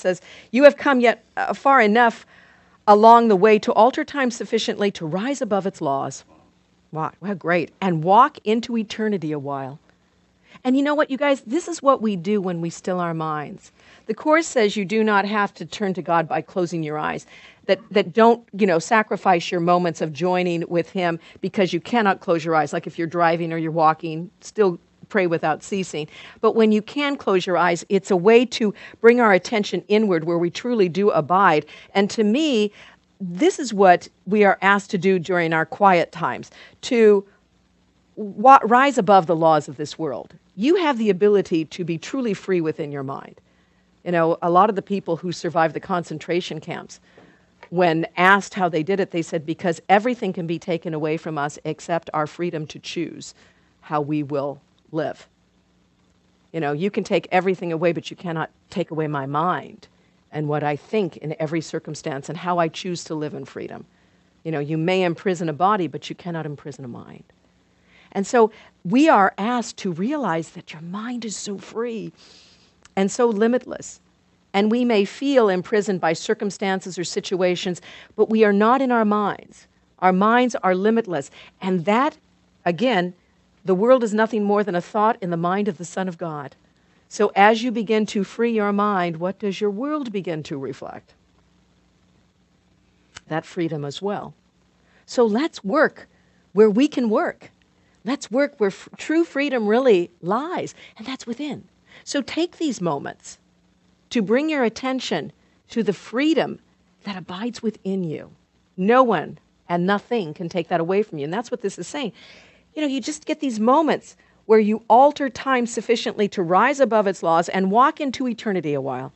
says, you have come yet far enough along the way to alter time sufficiently to rise above its laws. Wow, great. And walk into eternity a while. And you know what, you guys? This is what we do when we still our minds. The Course says you do not have to turn to God by closing your eyes. That don't, sacrifice your moments of joining with Him because you cannot close your eyes. Like if you're driving or you're walking, still pray without ceasing. But when you can close your eyes, it's a way to bring our attention inward where we truly do abide. And to me, this is what we are asked to do during our quiet times, to rise above the laws of this world. You have the ability to be truly free within your mind. A lot of the people who survived the concentration camps, when asked how they did it, they said, because everything can be taken away from us except our freedom to choose how we will live. You can take everything away, but you cannot take away my mind and what I think in every circumstance and how I choose to live in freedom. You may imprison a body, but you cannot imprison a mind. And so we are asked to realize that your mind is so free and so limitless. And we may feel imprisoned by circumstances or situations, but we are not in our minds. Our minds are limitless. And that, again, the world is nothing more than a thought in the mind of the Son of God. So as you begin to free your mind, what does your world begin to reflect? That freedom as well. So let's work where we can work. Let's work where true freedom really lies, and that's within. So take these moments to bring your attention to the freedom that abides within you. No one and nothing can take that away from you, and that's what this is saying. You just get these moments where you alter time sufficiently to rise above its laws and walk into eternity a while.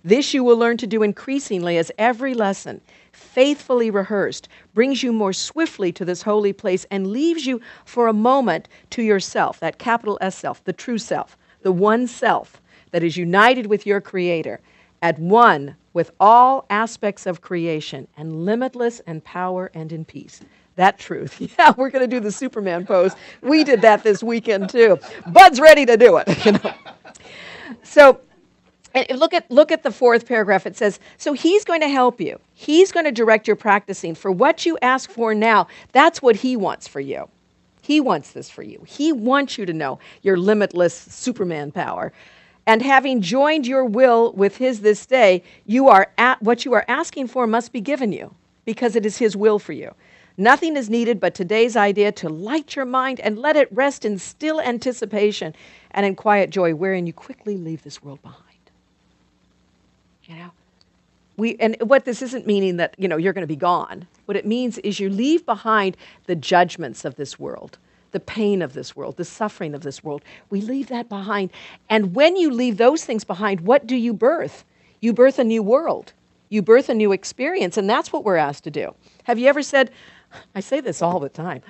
This you will learn to do increasingly as every lesson, faithfully rehearsed, brings you more swiftly to this holy place and leaves you for a moment to yourself, that capital S self, the true self, the one self that is united with your Creator, at one with all aspects of creation, and limitless in power and in peace. That truth. Yeah, we're going to do the Superman pose. We did that this weekend too. Bud's ready to do it. So, and look at the fourth paragraph. It says, so He's going to help you. He's going to direct your practicing. For what you ask for now, that's what He wants for you. He wants this for you. He wants you to know your limitless Superman power. And having joined your will with His this day, what you are asking for must be given you, because it is His will for you. Nothing is needed but today's idea to light your mind and let it rest in still anticipation and in quiet joy, wherein you quickly leave this world behind. And what this isn't meaning that, you're going to be gone. What it means is you leave behind the judgments of this world, the pain of this world, the suffering of this world. We leave that behind. And when you leave those things behind, what do you birth? You birth a new world. You birth a new experience, and that's what we're asked to do. Have you ever said, I say this all the time,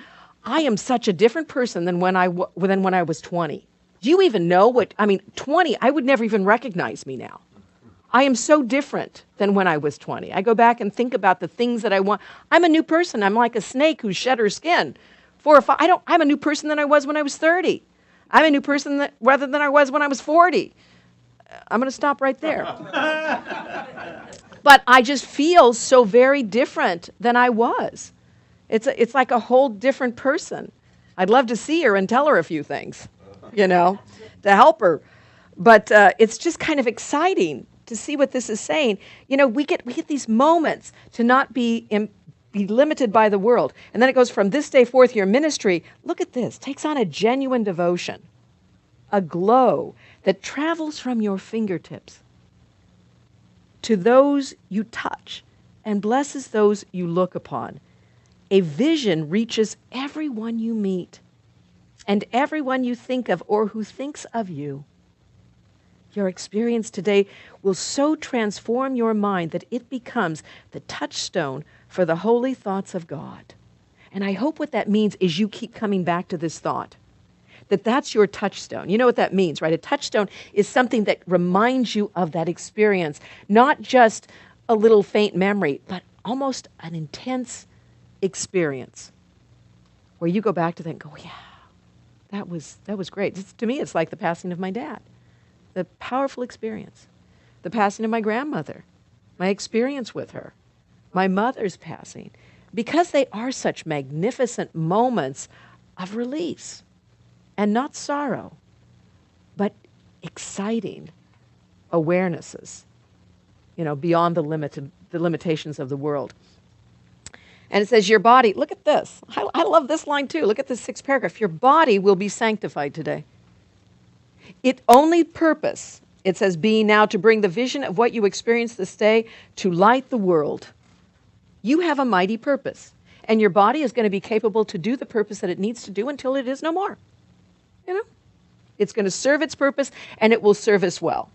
I am such a different person than when I was 20. Do you even know 20, I would never even recognize me now. I am so different than when I was 20. I go back and think about the things that I want. I'm a new person. I'm like a snake who's shed her skin. 4 or 5. I'm a new person than I was when I was 30. I'm a new person rather than I was when I was 40. I'm going to stop right there. But I just feel so very different than I was. It's like a whole different person. I'd love to see her and tell her a few things, to help her. But it's just kind of exciting to see what this is saying. We get these moments to not be limited by the world. And then it goes from this day forth, your ministry, look at this, takes on a genuine devotion, a glow that travels from your fingertips to those you touch and blesses those you look upon. A vision reaches everyone you meet and everyone you think of or who thinks of you. Your experience today will so transform your mind that it becomes the touchstone for the holy thoughts of God. And I hope what that means is you keep coming back to this thought, that's your touchstone. You know what that means, right? A touchstone is something that reminds you of that experience, not just a little faint memory, but almost an intense experience where you go back to that and go, yeah, that was great. To me, it's like the passing of my dad. The powerful experience. the passing of my grandmother, my experience with her, my mother's passing, because they are such magnificent moments of release and not sorrow, but exciting awarenesses, beyond the limitations of the world. And it says, your body, look at this. I love this line too. Look at this 6th paragraph. Your body will be sanctified today. Its only purpose, it says, being now to bring the vision of what you experience this day to light the world. You have a mighty purpose, and your body is going to be capable to do the purpose that it needs to do until it is no more. It's going to serve its purpose, and it will serve us well.